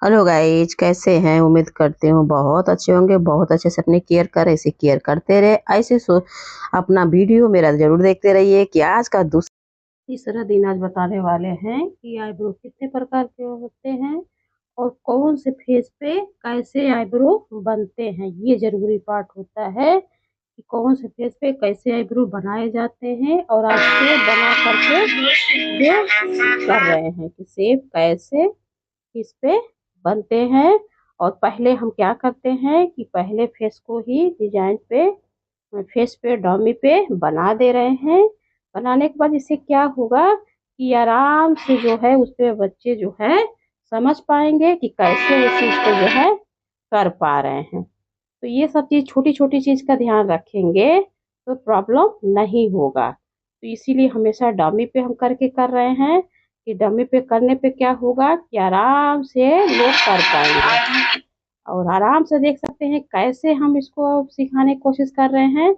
Hello guys, कैसे हैं? उम्मीद करती हूँ बहुत अच्छे होंगे। बहुत अच्छे से अपनी केयर करें, ऐसे केयर करते रहे ऐसे अपना वीडियो मेरा जरूर देखते रहिए कि आज का तीसरा दिन आज बताने वाले हैं कि आईब्रो कितने प्रकार के होते हैं और कौन से फेस पे कैसे आईब्रो बनते हैं। ये जरूरी पार्ट होता है कि कौन से फेस पे कैसे आईब्रो बनाए जाते हैं और आज से बना करके जो कर रहे हैं कि शेप कैसे इस पे बनते हैं। और पहले हम क्या करते हैं कि पहले फेस को ही डिजाइन पे फेस पे डमी पे बना दे रहे हैं। बनाने के बाद इससे क्या होगा कि आराम से जो है उस पे बच्चे जो है समझ पाएंगे कि कैसे उस चीज को जो है कर पा रहे हैं। तो ये सब चीज छोटी छोटी चीज का ध्यान रखेंगे तो प्रॉब्लम नहीं होगा। तो इसीलिए हमेशा डमी पे हम करके कर रहे हैं कि डमी पे करने पे क्या होगा कि आराम से लोग कर पाएंगे। और आराम से देख सकते हैं कैसे हम इसको सिखाने की कोशिश कर रहे हैं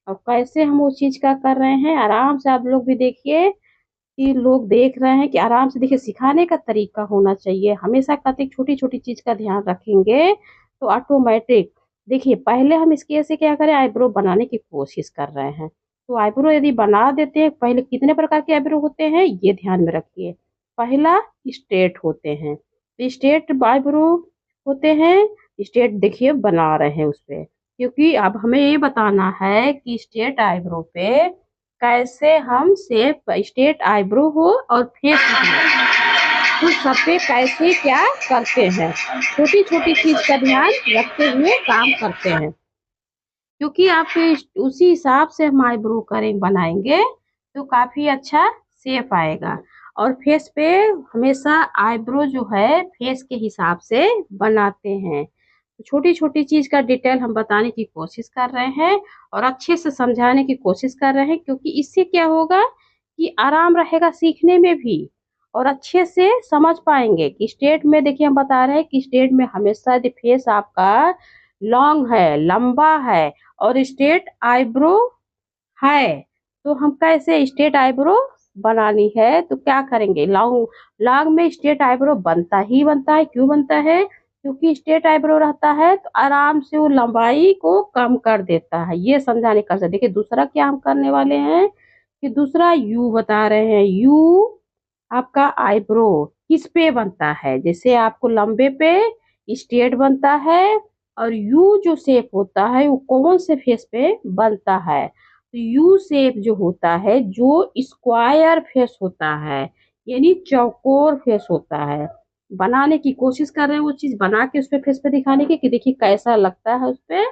और कैसे हम उस चीज का कर रहे हैं। आराम से आप लोग भी देखिए कि लोग देख रहे हैं कि आराम से देखिए, सिखाने का तरीका होना चाहिए। हमेशा कहते छोटी छोटी चीज का ध्यान रखेंगे तो ऑटोमेटिक। देखिए, पहले हम इसकी ऐसे क्या करें, आईब्रो बनाने की कोशिश कर रहे हैं। तो आईब्रो यदि बना देते हैं, पहले कितने प्रकार के आईब्रो होते हैं ये ध्यान में रखिए। पहला स्ट्रेट होते हैं, तो स्ट्रेट आईब्रो होते हैं। स्ट्रेट देखिए बना रहे हैं उस पे, क्योंकि अब हमें ये बताना है कि स्ट्रेट आईब्रो पे कैसे हम शेप स्ट्रेट आईब्रो हो और फेस हो तो सब पे कैसे क्या करते हैं। छोटी छोटी चीज का ध्यान रखते हुए काम करते हैं, क्योंकि आप उसी हिसाब से हम आईब्रो करें बनाएंगे तो काफी अच्छा शेप आएगा। और फेस पे हमेशा आईब्रो जो है फेस के हिसाब से बनाते हैं। छोटी छोटी चीज का डिटेल हम बताने की कोशिश कर रहे हैं और अच्छे से समझाने की कोशिश कर रहे हैं, क्योंकि इससे क्या होगा कि आराम रहेगा सीखने में भी और अच्छे से समझ पाएंगे। कि स्टेट में देखिए हम बता रहे हैं कि स्टेट में हमेशा यदि फेस आपका लॉन्ग है, लंबा है और स्ट्रेट आईब्रो है, तो हम कैसे स्ट्रेट आईब्रो बनानी है तो क्या करेंगे, लॉन्ग लॉन्ग में स्ट्रेट आईब्रो बनता ही बनता है। क्यों बनता है? क्योंकि स्ट्रेट आईब्रो रहता है तो आराम से वो लंबाई को कम कर देता है। ये समझाने का से देखिए, दूसरा क्या हम करने वाले हैं कि दूसरा यू बता रहे हैं। यू आपका आईब्रो किस पे बनता है? जैसे आपको लंबे पे स्ट्रेट बनता है और यू जो शेप होता है वो कौन से फेस पे बनता है? तो यू शेप जो होता है, जो स्क्वायर फेस होता है, यानी चौकोर फेस होता है। बनाने की कोशिश कर रहे हैं वो चीज बना के उस पे फेस पे दिखाने की कि देखिए कैसा लगता है उस पे।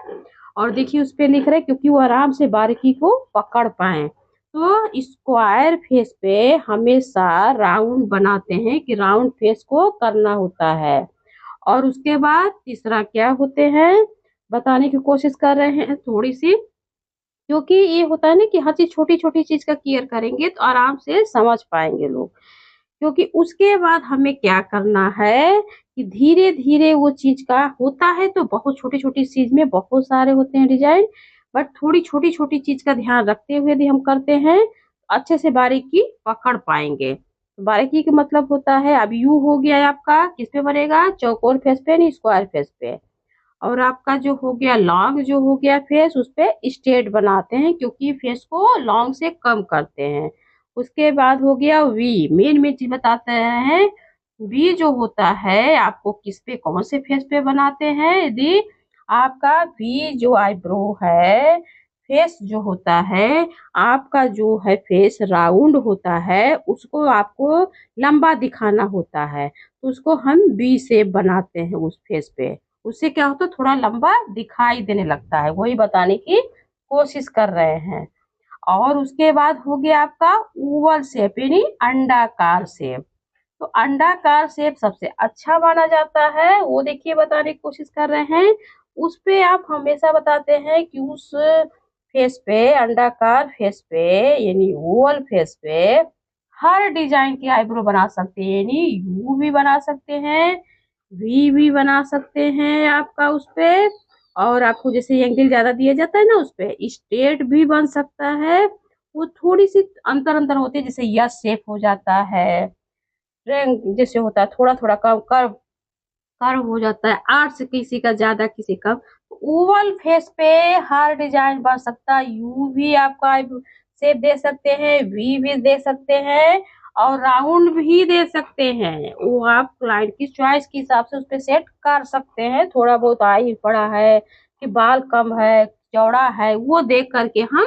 और देखिए उस पे लिख रहे हैं क्योंकि वो आराम से बारीकी को पकड़ पाए। तो स्क्वायर फेस पे हमेशा राउंड बनाते हैं कि राउंड फेस को करना होता है। और उसके बाद तीसरा क्या होते हैं बताने की कोशिश कर रहे हैं थोड़ी सी, क्योंकि ये होता है ना कि हर चीज छोटी छोटी चीज का केयर करेंगे तो आराम से समझ पाएंगे लोग। क्योंकि उसके बाद हमें क्या करना है कि धीरे धीरे वो चीज का होता है तो बहुत छोटी छोटी चीज में बहुत सारे होते हैं डिजाइन, बट थोड़ी छोटी छोटी चीज का ध्यान रखते हुए यदि हम करते हैं तो अच्छे से बारीकी पकड़ पाएंगे। तो बारीकी का मतलब होता है, अब यू हो गया आपका किस पे बनेगा, चौकोर फेस पे नहीं स्क्वायर फेस पे। और आपका जो हो गया लॉन्ग जो हो गया फेस, उस पे स्ट्रेट बनाते हैं क्योंकि फेस को लॉन्ग से कम करते हैं। उसके बाद हो गया वी, मेन मेन चीज बताते हैं। वी जो होता है आपको किस पे कौन से फेस पे बनाते हैं, यदि आपका वी जो आईब्रो है, फेस जो होता है आपका जो है फेस राउंड होता है, उसको आपको लंबा दिखाना होता है तो उसको हम वी शेप बनाते हैं उस फेस पे। उससे क्या होता है, थोड़ा लंबा दिखाई देने लगता है, वही बताने की कोशिश कर रहे हैं। और उसके बाद हो गया आपका ओवल शेप यानी अंडाकार शेप। तो अंडाकार शेप सबसे अच्छा माना जाता है, वो देखिए बताने की कोशिश कर रहे हैं। उस पे आप हमेशा बताते हैं कि उस फेस पे, अंडाकार फेस पे यानी ओवल फेस पे हर डिजाइन की आईब्रो बना सकते हैं, यानी यू भी बना सकते हैं, वी भी बना सकते हैं आपका उस पे। और आपको जैसे एंगल ज्यादा दिया जाता है ना उस पे स्ट्रेट भी बन सकता है। वो थोड़ी सी अंतर अंतर होती है, जैसे यस शेप हो जाता है, रैंक जैसे होता है थोड़ा थोड़ा कम कर्व कर्व हो जाता है, 8 से किसी का ज्यादा किसी कम। ओवल फेस पे हर डिजाइन बन सकता है। यू भी आपका शेप दे सकते हैं, वी भी दे सकते हैं और राउंड भी दे सकते हैं। वो आप क्लाइंट की चॉइस के हिसाब से उस पे सेट कर सकते हैं। थोड़ा बहुत आई बड़ा है कि बाल कम है, चौड़ा है, वो देख करके हम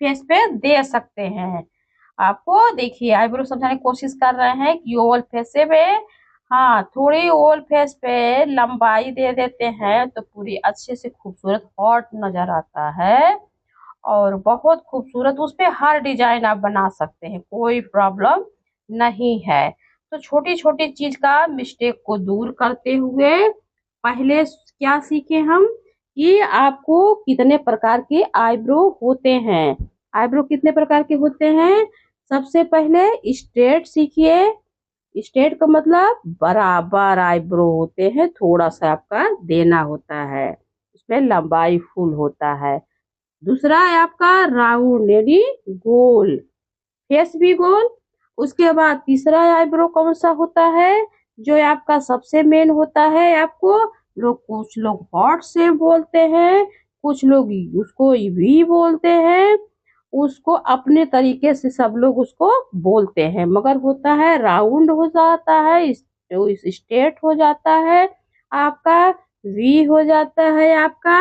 फेस पे दे सकते हैं। आपको देखिए आईब्रो समझाने की कोशिश कर रहे हैं कि ओवल फेस पे, हाँ थोड़ी ओवल फेस पे लंबाई दे देते हैं तो पूरी अच्छे से खूबसूरत हॉट नजर आता है और बहुत खूबसूरत। उस पे हर डिजाइन आप बना सकते हैं, कोई प्रॉब्लम नहीं है। तो छोटी छोटी चीज का मिस्टेक को दूर करते हुए पहले क्या सीखे हम कि आपको कितने प्रकार के आईब्रो होते हैं। आईब्रो कितने प्रकार के होते हैं? सबसे पहले स्ट्रेट सीखिए। स्ट्रेट का मतलब बराबर आईब्रो होते हैं, थोड़ा सा आपका देना होता है, उसमें लंबाई फुल होता है। दूसरा है आपका राउंड यानी गोल, फेस भी गोल। उसके बाद तीसरा आईब्रो कौन सा होता है? जो आपका सबसे मेन होता है। आपको लोग, कुछ लोग हॉट से बोलते हैं, कुछ लोग उसको भी बोलते हैं, उसको अपने तरीके से सब लोग उसको बोलते हैं, मगर होता है राउंड हो जाता है, स्ट्रेट हो जाता है आपका, वी हो जाता है आपका।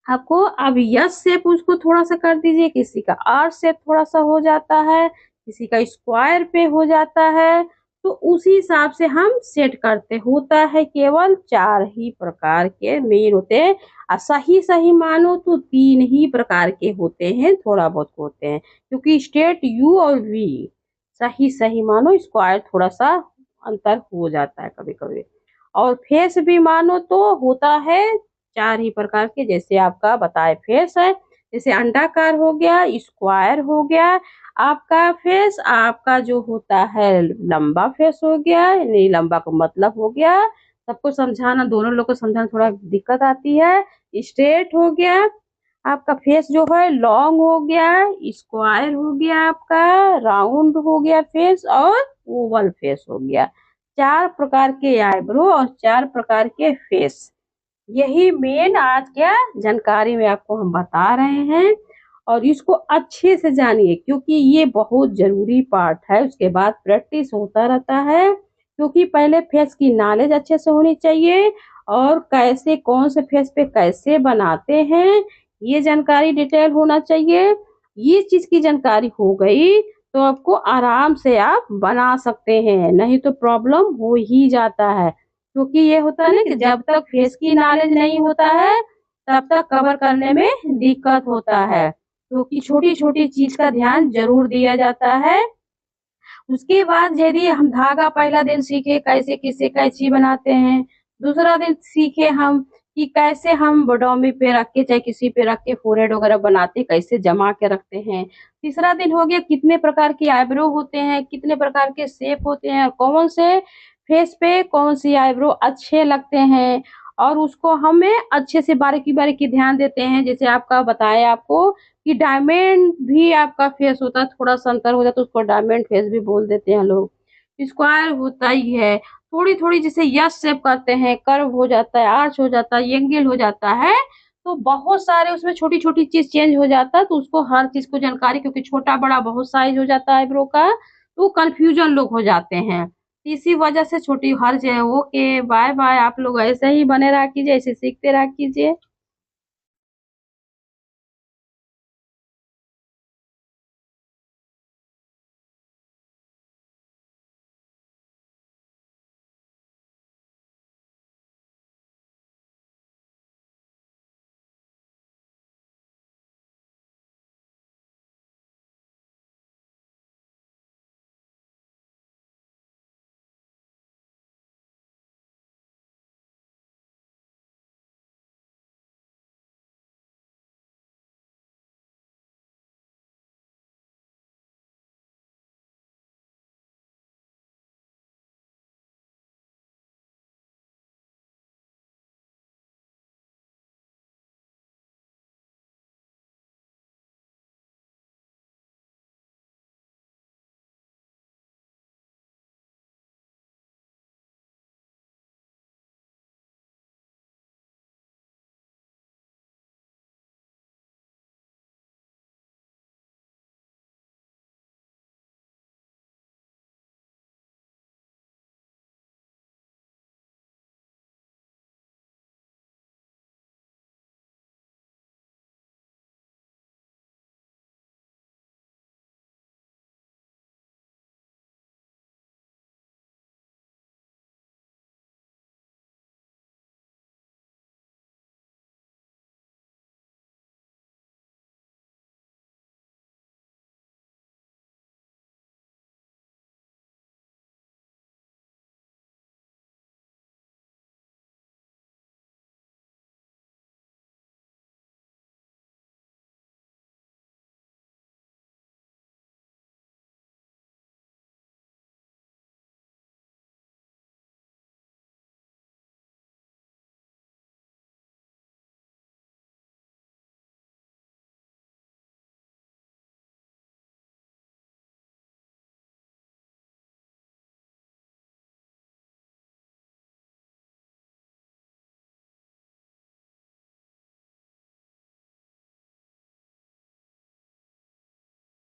आपको अब यस शेप उसको थोड़ा सा कर दीजिए, किसी का आर शेप थोड़ा सा हो जाता है, किसी का स्क्वायर पे हो जाता है। तो उसी हिसाब से हम सेट करते। होता है केवल 4 ही प्रकार के मेन होते हैं और सही सही मानो तो 3 ही प्रकार के होते हैं, थोड़ा बहुत होते हैं क्योंकि स्ट्रेट यू और वी सही सही मानो, स्क्वायर थोड़ा सा अंतर हो जाता है कभी कभी। और फेस भी मानो तो होता है 4 ही प्रकार के, जैसे आपका बताए फेस है, जैसे अंडाकार हो गया, स्क्वायर हो गया आपका फेस, आपका जो होता है लंबा फेस हो गया, यानी लंबा का मतलब हो गया, सबको समझाना, दोनों लोग को समझाना थोड़ा दिक्कत आती है। स्ट्रेट हो गया आपका फेस जो है, लॉन्ग हो गया, स्क्वायर हो गया आपका, राउंड हो गया फेस और ओवल फेस हो गया। 4 प्रकार के आईब्रो और 4 प्रकार के फेस, यही मेन आज क्या जानकारी में आपको हम बता रहे हैं। और इसको अच्छे से जानिए क्योंकि ये बहुत जरूरी पार्ट है। उसके बाद प्रैक्टिस होता रहता है क्योंकि पहले फेस की नॉलेज अच्छे से होनी चाहिए और कैसे कौन से फेस पे कैसे बनाते हैं ये जानकारी डिटेल होना चाहिए। ये चीज की जानकारी हो गई तो आपको आराम से आप बना सकते हैं, नहीं तो प्रॉब्लम हो ही जाता है। क्योंकि ये होता है ना कि जब तक फेस की नॉलेज नहीं होता है तब तक कवर करने में दिक्कत होता है, क्योंकि छोटी छोटी चीज का ध्यान जरूर दिया जाता है। उसके बाद यदि हम धागा पहला दिन सीखे कैसे किसे कैची बनाते हैं, दूसरा दिन सीखे हम कि कैसे हम बडोमी पे रख के चाहे किसी पे रख के फोरहेड वगैरह बनाते कैसे जमा के रखते हैं। तीसरा दिन हो गया कितने प्रकार की आईब्रो होते हैं, कितने प्रकार के शेप होते हैं और कौन से फेस पे कौन सी आईब्रो अच्छे लगते हैं और उसको हमें अच्छे से बारीकी बारीकी ध्यान देते हैं। जैसे आपका बताया आपको कि डायमंड भी आपका फेस होता है, थोड़ा सा अंतर हो जाता है, उसको डायमंड फेस भी बोल देते हैं लोग। स्क्वायर होता ही है, थोड़ी थोड़ी जैसे यस शेप करते हैं, कर्व हो जाता है, आर्च हो जाता है, एंगल हो जाता है। तो बहुत सारे उसमें छोटी छोटी चीज चेंज हो जाता है, तो उसको हर चीज को जानकारी, क्योंकि छोटा बड़ा बहुत साइज हो जाता है आईब्रो का, तो कंफ्यूजन लोग हो जाते हैं। इसी वजह से छोटी हर जगह। ओके बाय बाय, आप लोग ऐसे ही बने रहा कीजिए, ऐसे सीखते रहा कीजिए।